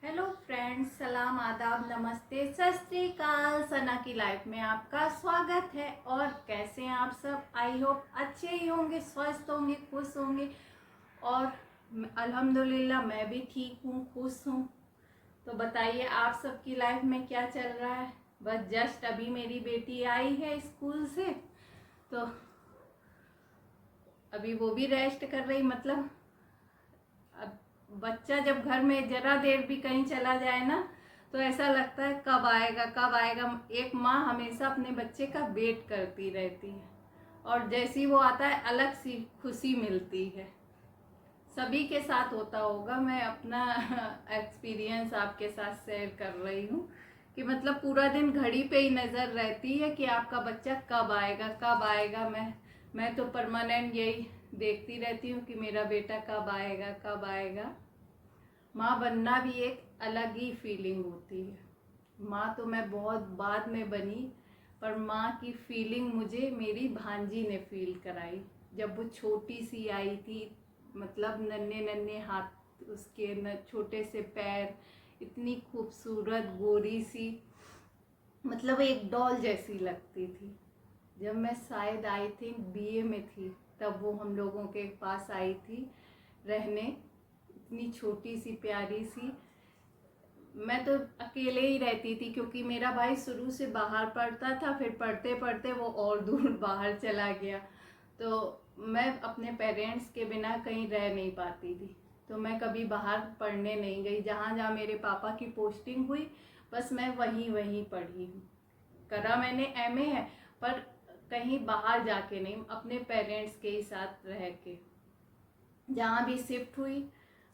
Hello friends, सलाम, आदाब, नमस्ते, सत श्री अकाल। सना की लाइफ में आपका स्वागत है। और कैसे हैं आप सब? आई होप अच्छे ही होंगे, स्वस्थ होंगे, खुश होंगे। और अल्हम्दुलिल्लाह मैं भी ठीक हूँ, खुश हूँ। तो बताइए आप सबकी लाइफ में क्या चल रहा है? बस जस्ट अभी मेरी बेटी आई है स्कूल से, तो अभी वो भी रेस्ट कर रही। मतलब अब बच्चा जब घर में जरा देर भी कहीं चला जाए ना, तो ऐसा लगता है कब आएगा कब आएगा। एक माँ हमेशा अपने बच्चे का वेट करती रहती है, और जैसे ही वो आता है अलग सी खुशी मिलती है। सभी के साथ होता होगा। मैं अपना एक्सपीरियंस आपके साथ शेयर कर रही हूँ कि मतलब पूरा दिन घड़ी पे ही नज़र रहती है कि आपका बच्चा कब आएगा कब आएगा। मैं तो परमानेंट यही देखती रहती हूँ कि मेरा बेटा कब आएगा कब आएगा। माँ बनना भी एक अलग ही फीलिंग होती है। माँ तो मैं बहुत बाद में बनी, पर माँ की फीलिंग मुझे मेरी भांजी ने फील कराई। जब वो छोटी सी आई थी, मतलब नन्हे नन्हे हाथ उसके, न छोटे से पैर, इतनी खूबसूरत गोरी सी, मतलब एक डॉल जैसी लगती थी। जब मैं शायद आई थिंक बीए में थी, तब वो हम लोगों के पास आई थी रहने। इतनी छोटी सी प्यारी सी। मैं तो अकेले ही रहती थी क्योंकि मेरा भाई शुरू से बाहर पढ़ता था, फिर पढ़ते पढ़ते वो और दूर बाहर चला गया। तो मैं अपने पेरेंट्स के बिना कहीं रह नहीं पाती थी। तो मैं कभी बाहर पढ़ने नहीं गई। जहाँ जहाँ मेरे पापा की पोस्टिंग हुई, बस मैं वहीं वहीं पढ़ी हूँ। करा मैंने एमए है, पर कहीं बाहर जाके नहीं, अपने पेरेंट्स के ही साथ रह के। जहाँ भी शिफ्ट हुई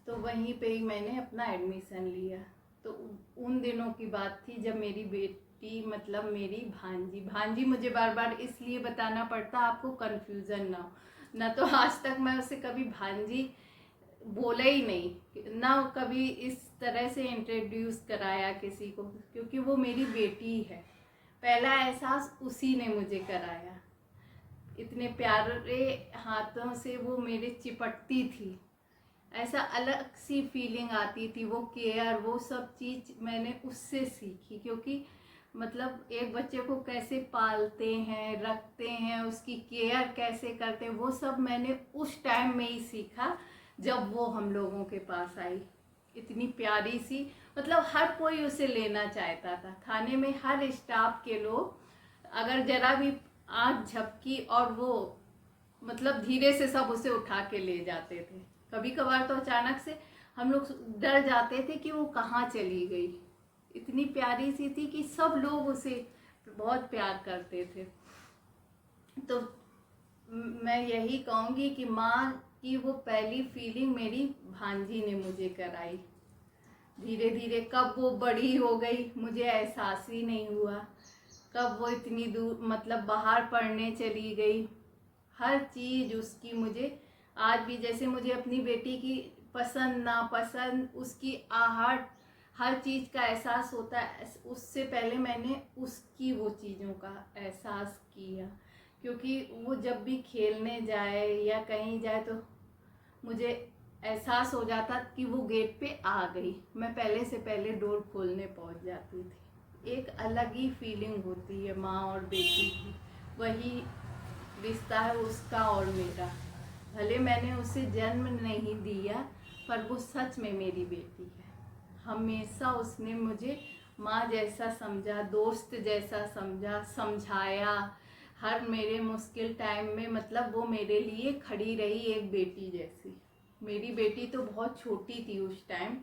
तो वहीं पे ही मैंने अपना एडमिशन लिया। तो उन दिनों की बात थी जब मेरी बेटी, मतलब मेरी भांजी, भांजी मुझे बार बार इसलिए बताना पड़ता आपको कन्फ्यूज़न ना हो। ना तो आज तक मैं उसे कभी भांजी बोला ही नहीं, ना कभी इस तरह से इंट्रोड्यूस कराया किसी को, क्योंकि वो मेरी बेटी है। पहला एहसास उसी ने मुझे कराया। इतने प्यारे हाथों से वो मेरे चिपटती थी, ऐसा अलग सी फीलिंग आती थी। वो केयर, वो सब चीज़ मैंने उससे सीखी। क्योंकि मतलब एक बच्चे को कैसे पालते हैं, रखते हैं, उसकी केयर कैसे करते हैं, वो सब मैंने उस टाइम में ही सीखा जब वो हम लोगों के पास आई। इतनी प्यारी सी, मतलब हर कोई उसे लेना चाहता था। थाने में हर स्टाफ के लोग, अगर जरा भी आँख झपकी और वो, मतलब धीरे से सब उसे उठा के ले जाते थे। कभी कभार तो अचानक से हम लोग डर जाते थे कि वो कहाँ चली गई। इतनी प्यारी सी थी कि सब लोग उसे बहुत प्यार करते थे। तो मैं यही कहूँगी कि माँ की वो पहली फीलिंग मेरी भांजी ने मुझे कराई। धीरे धीरे कब वो बड़ी हो गई मुझे एहसास ही नहीं हुआ। कब वो इतनी दूर, मतलब बाहर पढ़ने चली गई। हर चीज़ उसकी मुझे आज भी, जैसे मुझे अपनी बेटी की पसंद नापसंद, उसकी आहट, हर चीज़ का एहसास होता है, उससे पहले मैंने उसकी वो चीज़ों का एहसास किया। क्योंकि वो जब भी खेलने जाए या कहीं जाए तो मुझे एहसास हो जाता कि वो गेट पे आ गई, मैं पहले से पहले डोर खोलने पहुंच जाती थी। एक अलग ही फीलिंग होती है माँ और बेटी की। वही रिश्ता है उसका और मेरा। भले मैंने उसे जन्म नहीं दिया, पर वो सच में मेरी बेटी है। हमेशा उसने मुझे माँ जैसा समझा, दोस्त जैसा समझा, समझाया। हर मेरे मुश्किल टाइम में मतलब वो मेरे लिए खड़ी रही, एक बेटी जैसी। मेरी बेटी तो बहुत छोटी थी उस टाइम,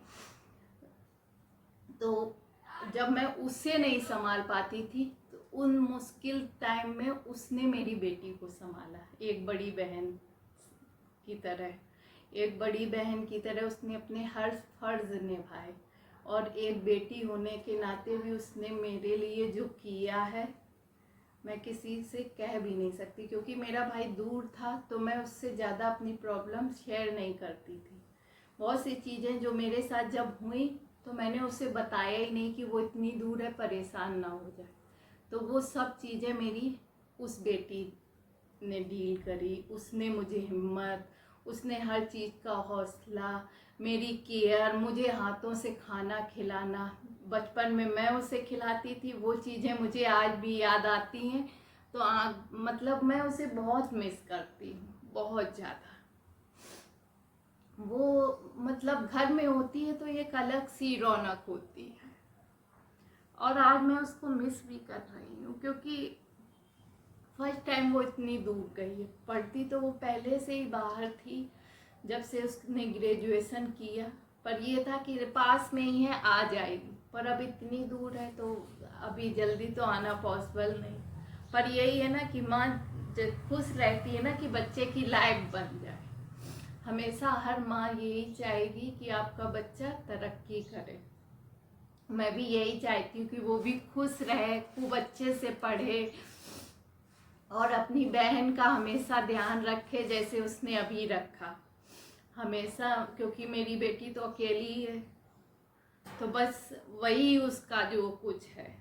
तो जब मैं उससे नहीं संभाल पाती थी, तो उन मुश्किल टाइम में उसने मेरी बेटी को संभाला। एक बड़ी बहन की तरह, एक बड़ी बहन की तरह उसने अपने हर फर्ज निभाए। और एक बेटी होने के नाते भी उसने मेरे लिए जो किया है, मैं किसी से कह भी नहीं सकती। क्योंकि मेरा भाई दूर था, तो मैं उससे ज़्यादा अपनी प्रॉब्लम शेयर नहीं करती थी। बहुत सी चीज़ें जो मेरे साथ जब हुई, तो मैंने उसे बताया ही नहीं कि वो इतनी दूर है, परेशान ना हो जाए। तो वो सब चीज़ें मेरी उस बेटी ने डील करी। उसने मुझे हिम्मत, उसने हर चीज़ का हौसला, मेरी केयर, मुझे हाथों से खाना खिलाना, बचपन में मैं उसे खिलाती थी, वो चीज़ें मुझे आज भी याद आती हैं। तो मतलब मैं उसे बहुत मिस करती हूँ, बहुत ज़्यादा। वो मतलब घर में होती है तो एक अलग सी रौनक होती है, और आज मैं उसको मिस भी कर रही हूँ, क्योंकि फर्स्ट टाइम वो इतनी दूर गई है। पढ़ती तो वो पहले से ही बाहर थी, जब से उसने ग्रेजुएशन किया, पर ये था कि पास में ही है, आ जाएगी, पर अब इतनी दूर है तो अभी जल्दी तो आना पॉसिबल नहीं। पर यही है ना कि माँ खुश रहती है ना कि बच्चे की लाइफ बन जाए। हमेशा हर माँ यही चाहेगी कि आपका बच्चा तरक्की करे। मैं भी यही चाहती हूँ कि वो भी खुश रहे, खूब अच्छे से पढ़े, और अपनी बहन का हमेशा ध्यान रखे जैसे उसने अभी रखा हमेशा, क्योंकि मेरी बेटी तो अकेली है, तो बस वही उसका जो कुछ है।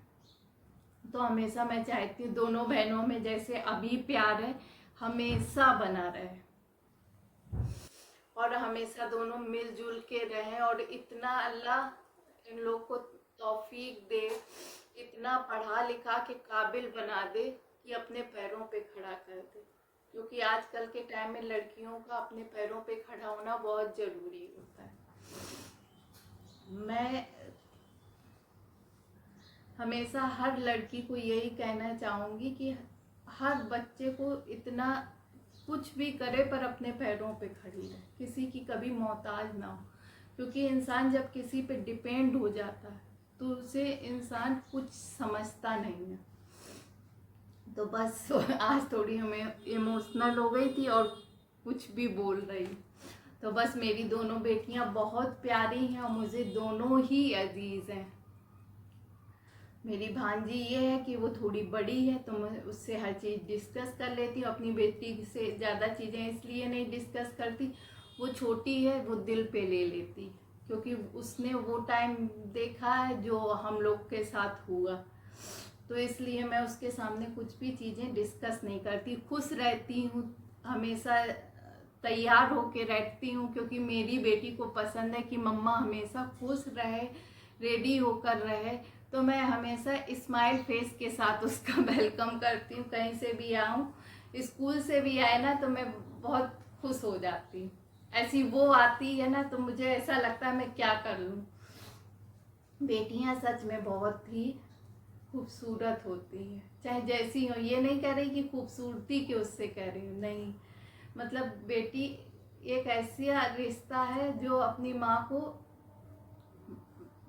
तो हमेशा मैं चाहती हूँ दोनों बहनों में जैसे अभी प्यार है हमेशा बना रहे, और हमेशा दोनों मिलजुल के रहें, और इतना अल्लाह इन लोग को तौफीक दे, इतना पढ़ा लिखा के काबिल बना दे कि अपने पैरों पे खड़ा कर दे, क्योंकि आजकल के टाइम में लड़कियों का अपने पैरों पे खड़ा होना बहुत ज़रूरी होता है। मैं हमेशा हर लड़की को यही कहना चाहूँगी कि हर बच्चे को इतना कुछ भी करे पर अपने पैरों पे खड़ी रहे, किसी की कभी मोहताज ना हो, क्योंकि इंसान जब किसी पे डिपेंड हो जाता है तो उसे इंसान कुछ समझता नहीं है। तो बस आज थोड़ी हमें इमोशनल हो गई थी और कुछ भी बोल रही। तो बस मेरी दोनों बेटियां बहुत प्यारी हैं और मुझे दोनों ही अजीज़ हैं। मेरी भांजी ये है कि वो थोड़ी बड़ी है तो मैं उससे हर चीज़ डिस्कस कर लेती हूँ, अपनी बेटी से ज़्यादा चीज़ें इसलिए नहीं डिस्कस करती, वो छोटी है, वो दिल पे ले लेती, क्योंकि उसने वो टाइम देखा है जो हम लोग के साथ हुआ, तो इसलिए मैं उसके सामने कुछ भी चीज़ें डिस्कस नहीं करती। खुश रहती हूँ, हमेशा तैयार होके रहती हूँ, क्योंकि मेरी बेटी को पसंद है कि मम्मा हमेशा खुश रहे, रेडी होकर रहे, तो मैं हमेशा स्माइल फेस के साथ उसका वेलकम करती हूँ। कहीं से भी आऊँ, स्कूल से भी आए ना तो मैं बहुत खुश हो जाती हूँ। ऐसी वो आती है ना तो मुझे ऐसा लगता है मैं क्या कर लूँ। बेटियाँ सच में बहुत ही खूबसूरत होती है, चाहे जैसी हो। ये नहीं कह रही कि खूबसूरती के उससे कह रही हूँ, नहीं, मतलब बेटी एक ऐसा रिश्ता है जो अपनी माँ को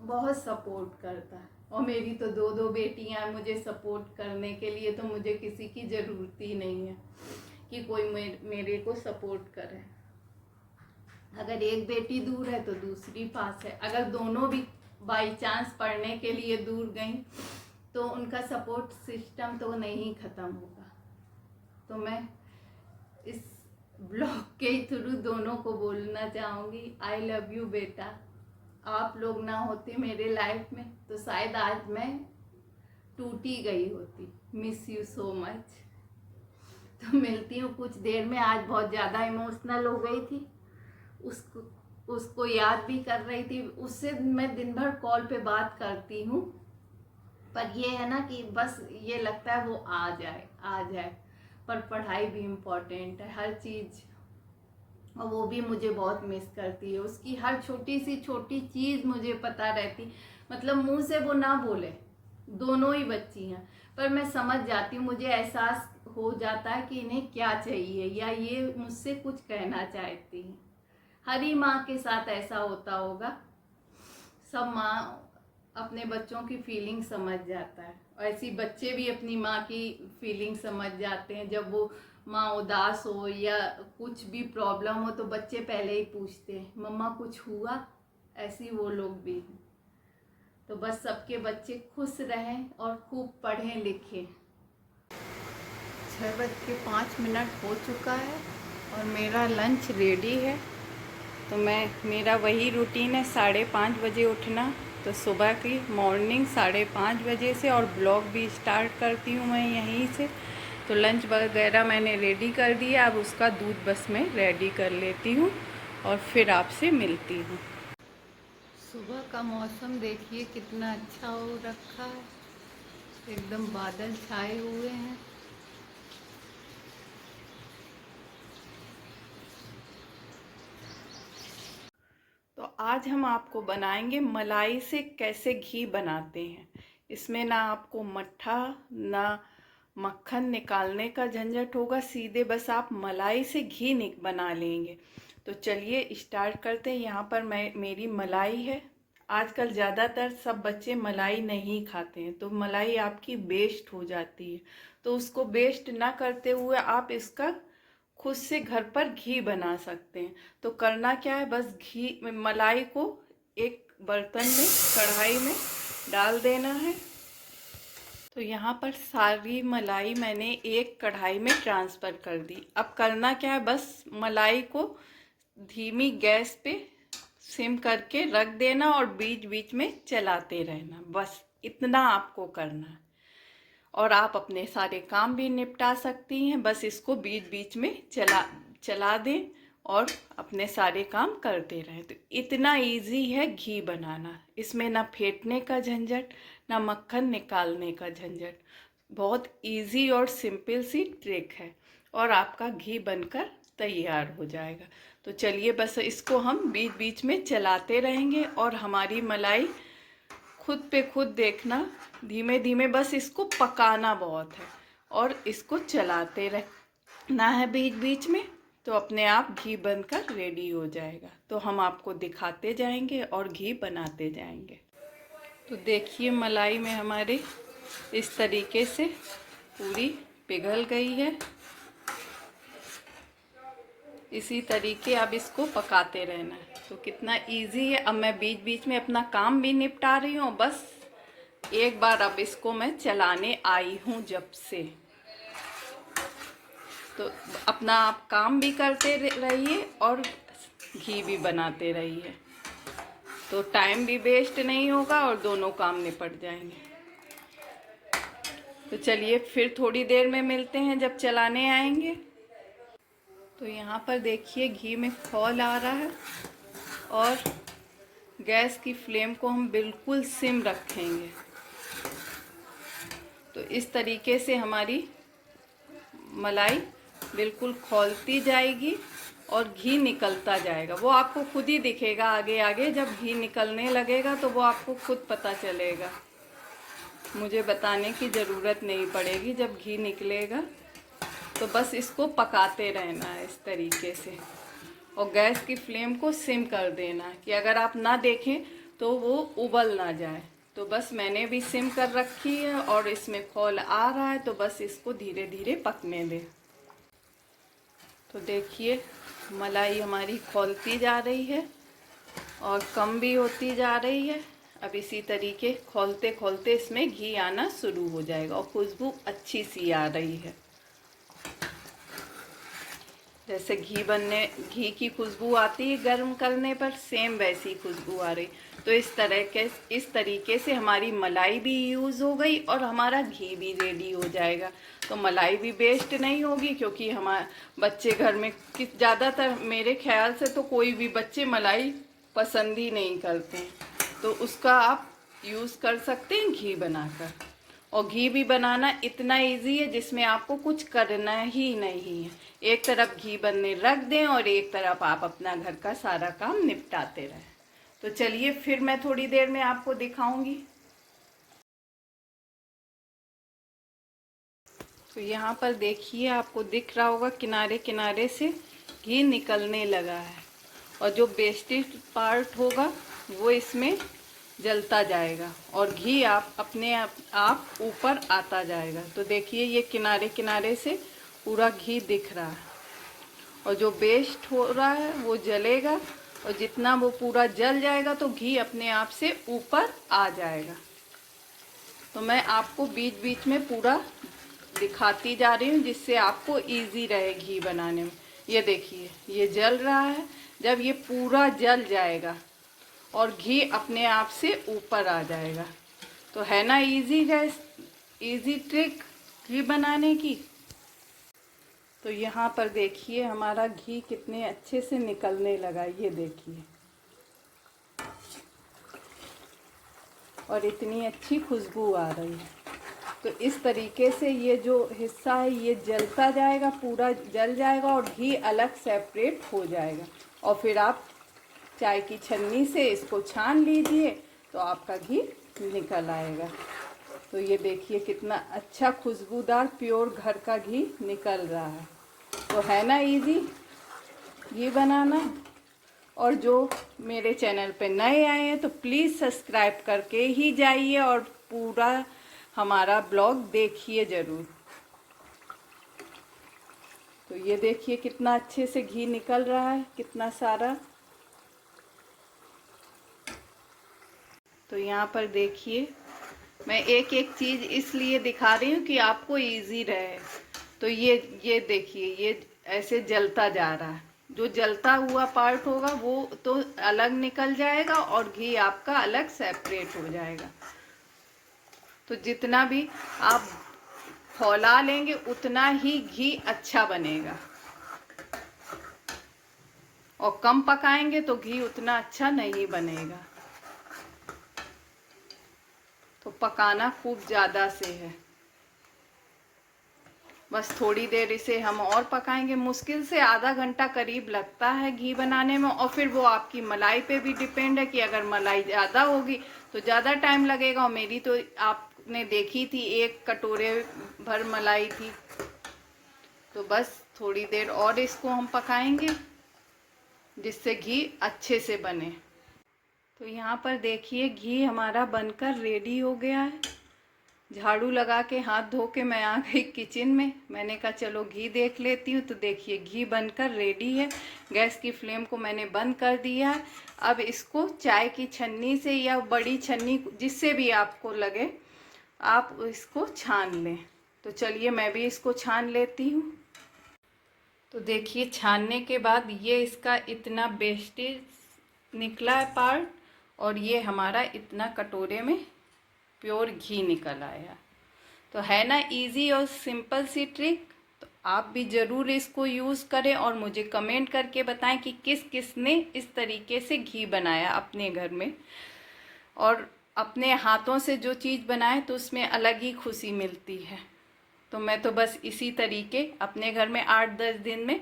बहुत सपोर्ट करता है, और मेरी तो दो बेटियां मुझे सपोर्ट करने के लिए, तो मुझे किसी की ज़रूरत ही नहीं है कि कोई मेरे को सपोर्ट करे। अगर एक बेटी दूर है तो दूसरी पास है, अगर दोनों भी बाई चांस पढ़ने के लिए दूर गई तो उनका सपोर्ट सिस्टम तो नहीं ख़त्म होगा। तो मैं इस ब्लॉग के थ्रू दोनों को बोलना चाहूँगी, आई लव यू बेटा। आप लोग ना होते मेरे लाइफ में तो शायद आज मैं टूटी गई होती। Miss you so much. तो मिलती हूँ कुछ देर में। आज बहुत ज़्यादा इमोशनल हो गई थी, उसको याद भी कर रही थी। उससे मैं दिन भर कॉल पे बात करती हूँ, पर ये है ना कि बस ये लगता है वो आ जाए, पर पढ़ाई भी इम्पोर्टेंट है, हर चीज़, और वो भी मुझे बहुत मिस करती है। उसकी हर छोटी सी छोटी चीज़ मुझे पता रहती, मतलब मुंह से वो ना बोले, दोनों ही बच्ची हैं, पर मैं समझ जाती हूँ, मुझे एहसास हो जाता है कि इन्हें क्या चाहिए या ये मुझसे कुछ कहना चाहती हैं। हर ही माँ के साथ ऐसा होता होगा, सब माँ अपने बच्चों की फीलिंग समझ जाता है, और ऐसी बच्चे भी अपनी माँ की फीलिंग समझ जाते हैं। जब वो माँ उदास हो या कुछ भी प्रॉब्लम हो तो बच्चे पहले ही पूछते हैं मम्मा कुछ हुआ, ऐसी वो लोग भी हैं। तो बस सबके बच्चे खुश रहें और खूब पढ़ें लिखें। 6:05 हो चुका है और मेरा लंच रेडी है। तो मेरा वही रूटीन है 5:30 बजे उठना, तो सुबह की मॉर्निंग 5:30 बजे से, और ब्लॉग भी स्टार्ट करती हूँ मैं यहीं से। तो लंच वगैरह मैंने रेडी कर दिया, अब उसका दूध बस मैं रेडी कर लेती हूँ और फिर आपसे मिलती हूँ। सुबह का मौसम देखिए कितना अच्छा हो रखा है, एकदम बादल छाए हुए हैं। तो आज हम आपको बनाएंगे मलाई से कैसे घी बनाते हैं। इसमें ना आपको मट्ठा ना मक्खन निकालने का झंझट होगा, सीधे बस आप मलाई से घी बना लेंगे। तो चलिए स्टार्ट करते हैं। यहाँ पर मेरी मलाई है। आजकल ज़्यादातर सब बच्चे मलाई नहीं खाते हैं, तो मलाई आपकी वेस्ट हो जाती है। तो उसको वेस्ट ना करते हुए आप इसका खुद से घर पर घी बना सकते हैं। तो करना क्या है, बस घी मलाई को एक बर्तन में कढ़ाई में डाल देना है। तो यहाँ पर सारी मलाई मैंने एक कढ़ाई में ट्रांसफ़र कर दी। अब करना क्या है, बस मलाई को धीमी गैस पे सिम करके रख देना और बीच बीच में चलाते रहना, बस इतना आपको करना है। और आप अपने सारे काम भी निपटा सकती हैं, बस इसको बीच बीच में चला दें और अपने सारे काम करते रहें। तो इतना इजी है घी बनाना। इसमें ना फेंटने का झंझट ना मक्खन निकालने का झंझट। बहुत इजी और सिंपल सी ट्रिक है और आपका घी बनकर तैयार हो जाएगा। तो चलिए बस इसको हम बीच बीच में चलाते रहेंगे और हमारी मलाई खुद पे खुद देखना, धीमे धीमे बस इसको पकाना बहुत है और इसको चलाते रहना है बीच बीच में। तो अपने आप घी बनकर रेडी हो जाएगा। तो हम आपको दिखाते जाएंगे और घी बनाते जाएंगे। तो देखिए मलाई में हमारे इस तरीके से पूरी पिघल गई है। इसी तरीके अब इसको पकाते रहना है। तो कितना इजी है। अब मैं बीच बीच में अपना काम भी निपटा रही हूँ। बस एक बार अब इसको मैं चलाने आई हूँ जब से। तो अपना आप काम भी करते रहिए और घी भी बनाते रहिए, तो टाइम भी वेस्ट नहीं होगा और दोनों काम निपट जाएंगे। तो चलिए फिर थोड़ी देर में मिलते हैं जब चलाने आएंगे। तो यहाँ पर देखिए घी में खौल आ रहा है और गैस की फ्लेम को हम बिल्कुल सिम रखेंगे। तो इस तरीके से हमारी मलाई बिल्कुल खौलती जाएगी और घी निकलता जाएगा। वो आपको खुद ही दिखेगा आगे आगे। जब घी निकलने लगेगा तो वो आपको खुद पता चलेगा, मुझे बताने की ज़रूरत नहीं पड़ेगी। जब घी निकलेगा तो बस इसको पकाते रहना है इस तरीके से और गैस की फ्लेम को सिम कर देना कि अगर आप ना देखें तो वो उबल ना जाए। तो बस मैंने भी सिम कर रखी है और इसमें खौल आ रहा है, तो बस इसको धीरे धीरे पकने दें। तो देखिए मलाई हमारी खौलती जा रही है और कम भी होती जा रही है। अब इसी तरीके खौलते खौलते इसमें घी आना शुरू हो जाएगा और खुशबू अच्छी सी आ रही है। जैसे घी की खुशबू आती है गर्म करने पर, सेम वैसी खुशबू आ रही। तो इस तरीके से हमारी मलाई भी यूज़ हो गई और हमारा घी भी रेडी हो जाएगा। तो मलाई भी वेस्ट नहीं होगी, क्योंकि हमारे बच्चे घर में ज़्यादातर मेरे ख्याल से तो कोई भी बच्चे मलाई पसंद ही नहीं करते हैं। तो उसका आप यूज़ कर सकते हैं घी बनाकर। और घी भी बनाना इतना इजी है जिसमें आपको कुछ करना ही नहीं है। एक तरफ घी बनने रख दें और एक तरफ आप अपना घर का सारा काम निपटाते रहें। तो चलिए फिर मैं थोड़ी देर में आपको दिखाऊंगी। तो यहाँ पर देखिए आपको दिख रहा होगा किनारे किनारे से घी निकलने लगा है और जो वेस्टेज पार्ट होगा वो इसमें जलता जाएगा और घी आप अपने आप ऊपर आता जाएगा। तो देखिए ये किनारे किनारे से पूरा घी दिख रहा है और जो वेस्ट हो रहा है वो जलेगा और जितना वो पूरा जल जाएगा तो घी अपने आप से ऊपर आ जाएगा। तो मैं आपको बीच बीच में पूरा दिखाती जा रही हूँ जिससे आपको इजी रहे घी बनाने में। ये देखिए ये जल रहा है। जब ये पूरा जल जाएगा और घी अपने आप से ऊपर आ जाएगा, तो है ना इजी ट्रिक घी बनाने की। तो यहाँ पर देखिए हमारा घी कितने अच्छे से निकलने लगा, ये देखिए, और इतनी अच्छी खुशबू आ रही है। तो इस तरीके से ये जो हिस्सा है ये जलता जाएगा, पूरा जल जाएगा और घी अलग सेपरेट हो जाएगा। और फिर आप चाय की छन्नी से इसको छान लीजिए तो आपका घी निकल आएगा। तो ये देखिए कितना अच्छा खुशबूदार प्योर घर का घी निकल रहा है। तो है ना इजी घी बनाना। और जो मेरे चैनल पे नए आए हैं तो प्लीज़ सब्सक्राइब करके ही जाइए और पूरा हमारा ब्लॉग देखिए ज़रूर। तो ये देखिए कितना अच्छे से घी निकल रहा है, कितना सारा। तो यहाँ पर देखिए मैं एक एक चीज़ इसलिए दिखा रही हूँ कि आपको इजी रहे। तो ये देखिए ये ऐसे जलता जा रहा है, जो जलता हुआ पार्ट होगा वो तो अलग निकल जाएगा और घी आपका अलग सेपरेट हो जाएगा। तो जितना भी आप खौला लेंगे उतना ही घी अच्छा बनेगा, और कम पकाएंगे तो घी उतना अच्छा नहीं बनेगा। तो पकाना खूब ज़्यादा से है, बस थोड़ी देर इसे हम और पकाएंगे। मुश्किल से आधा घंटा करीब लगता है घी बनाने में, और फिर वो आपकी मलाई पे भी डिपेंड है कि अगर मलाई ज़्यादा होगी तो ज़्यादा टाइम लगेगा। और मेरी तो आपने देखी थी 1 कटोरे भर मलाई थी। तो बस थोड़ी देर और इसको हम पकाएंगे जिससे घी अच्छे से बने। तो यहाँ पर देखिए घी हमारा बनकर रेडी हो गया है। झाड़ू लगा के हाथ धो के मैं आ गई किचन में। मैंने कहा चलो घी देख लेती हूँ। तो देखिए घी बनकर रेडी है। गैस की फ्लेम को मैंने बंद कर दिया है। अब इसको चाय की छन्नी से या बड़ी छन्नी जिससे भी आपको लगे आप इसको छान लें। तो चलिए मैं भी इसको छान लेती हूँ। तो देखिए छानने के बाद ये इसका इतना वेस्टेज निकला है पार्ट, और ये हमारा इतना कटोरे में प्योर घी निकल आया। तो है ना इजी और सिंपल सी ट्रिक। तो आप भी ज़रूर इसको यूज़ करें और मुझे कमेंट करके बताएं कि किस किस ने इस तरीके से घी बनाया अपने घर में। और अपने हाथों से जो चीज़ बनाए तो उसमें अलग ही खुशी मिलती है। तो मैं तो बस इसी तरीके अपने घर में 8-10 दिन में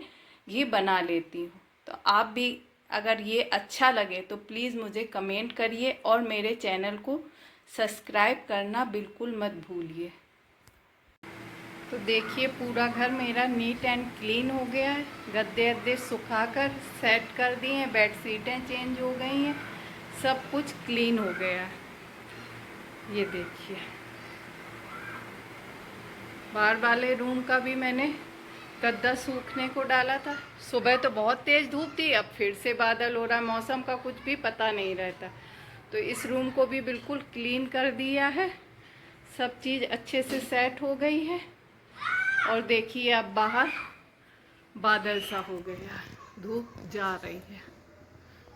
घी बना लेती हूँ। तो आप भी अगर ये अच्छा लगे तो प्लीज़ मुझे कमेंट करिए और मेरे चैनल को सब्सक्राइब करना बिल्कुल मत भूलिए। तो देखिए पूरा घर मेरा नीट एंड क्लीन हो गया है। गद्दे अद्दे सुखाकर सेट कर दिए हैं, बेडशीटें चेंज हो गई हैं, सब कुछ क्लीन हो गया है। ये देखिए बाहर वाले रूम का भी मैंने गद्दा सूखने को डाला था। सुबह तो बहुत तेज़ धूप थी, अब फिर से बादल हो रहा है। मौसम का कुछ भी पता नहीं रहता। तो इस रूम को भी बिल्कुल क्लीन कर दिया है। सब चीज़ अच्छे से सेट हो गई है। और देखिए अब बाहर बादल सा हो गया, धूप जा रही है।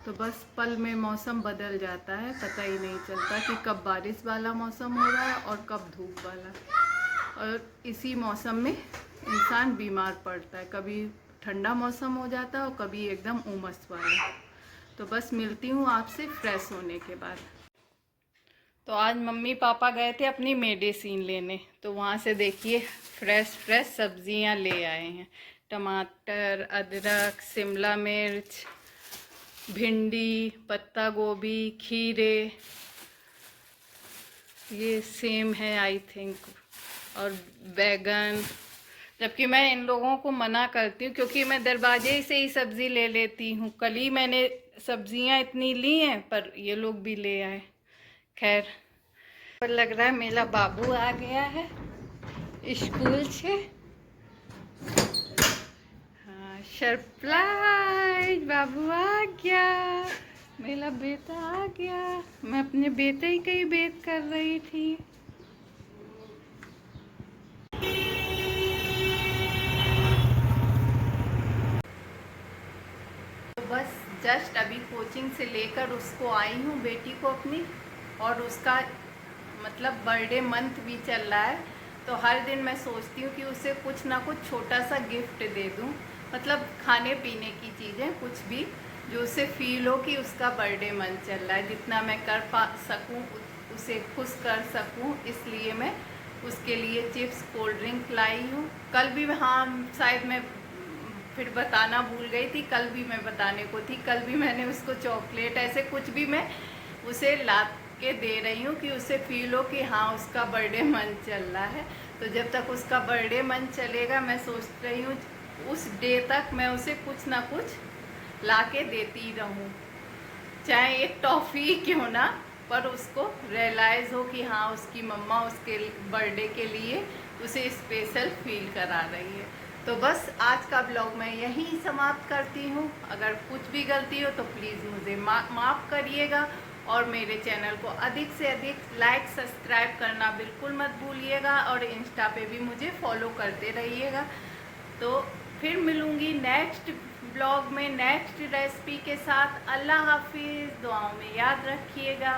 तो बस पल में मौसम बदल जाता है, पता ही नहीं चलता कि कब बारिश वाला मौसम हो रहा है और कब धूप वाला। और इसी मौसम में इंसान बीमार पड़ता है, कभी ठंडा मौसम हो जाता है और कभी एकदम उमस वाला। तो बस मिलती हूँ आपसे फ्रेश होने के बाद। तो आज मम्मी पापा गए थे अपनी मेडिसिन लेने, तो वहाँ से देखिए फ्रेश सब्जियाँ ले आए हैं। टमाटर, अदरक, शिमला मिर्च, भिंडी, पत्ता गोभी, खीरे, ये सेम है आई थिंक, और बैगन। जबकि मैं इन लोगों को मना करती हूँ क्योंकि मैं दरवाजे से ही सब्ज़ी ले लेती हूँ। कल ही मैंने सब्जियाँ इतनी ली हैं पर ये लोग भी ले आए। खैर पर लग रहा है मेरा बाबू आ गया है स्कूल से। हाँ सरप्राइज, बाबू आ गया, मेरा बेटा आ गया। मैं अपने बेटे ही की वेट कर रही थी। तो बस जस्ट अभी कोचिंग से लेकर उसको आई हूँ बेटी को अपनी, और उसका मतलब बर्थडे मंथ भी चल रहा है। तो हर दिन मैं सोचती हूँ कि उसे कुछ ना कुछ छोटा सा गिफ्ट दे दूँ, मतलब खाने पीने की चीज़ें कुछ भी जो उसे फील हो कि उसका बर्थडे मन चल रहा है, जितना मैं कर पा सकूँ उसे खुश कर सकूँ, इसलिए मैं उसके लिए चिप्स कोल्ड ड्रिंक लाई हूँ। कल भी हाँ शायद मैं फिर बताना भूल गई थी, कल भी मैं बताने को थी, कल भी मैंने उसको चॉकलेट ऐसे कुछ भी मैं उसे ला के दे रही हूँ कि उसे फील हो कि हाँ उसका बर्थडे मन चल रहा है। तो जब तक उसका बर्थडे मन चलेगा मैं सोच रही हूँ उस डे तक मैं उसे कुछ ना कुछ ला के देती रहूँ, चाहे एक टॉफ़ी क्यों ना, पर उसको रियलाइज़ हो कि हाँ उसकी मम्मा उसके बर्थडे के लिए उसे स्पेशल फील करा रही है। तो बस आज का ब्लॉग मैं यहीं समाप्त करती हूँ। अगर कुछ भी गलती हो तो प्लीज़ मुझे माफ़ करिएगा, और मेरे चैनल को अधिक से अधिक लाइक सब्सक्राइब करना बिल्कुल मत भूलिएगा, और इंस्टा पे भी मुझे फॉलो करते रहिएगा। तो फिर मिलूँगी नेक्स्ट ब्लॉग में नेक्स्ट रेसिपी के साथ। अल्लाह हाफिज़, दुआओं में याद रखिएगा।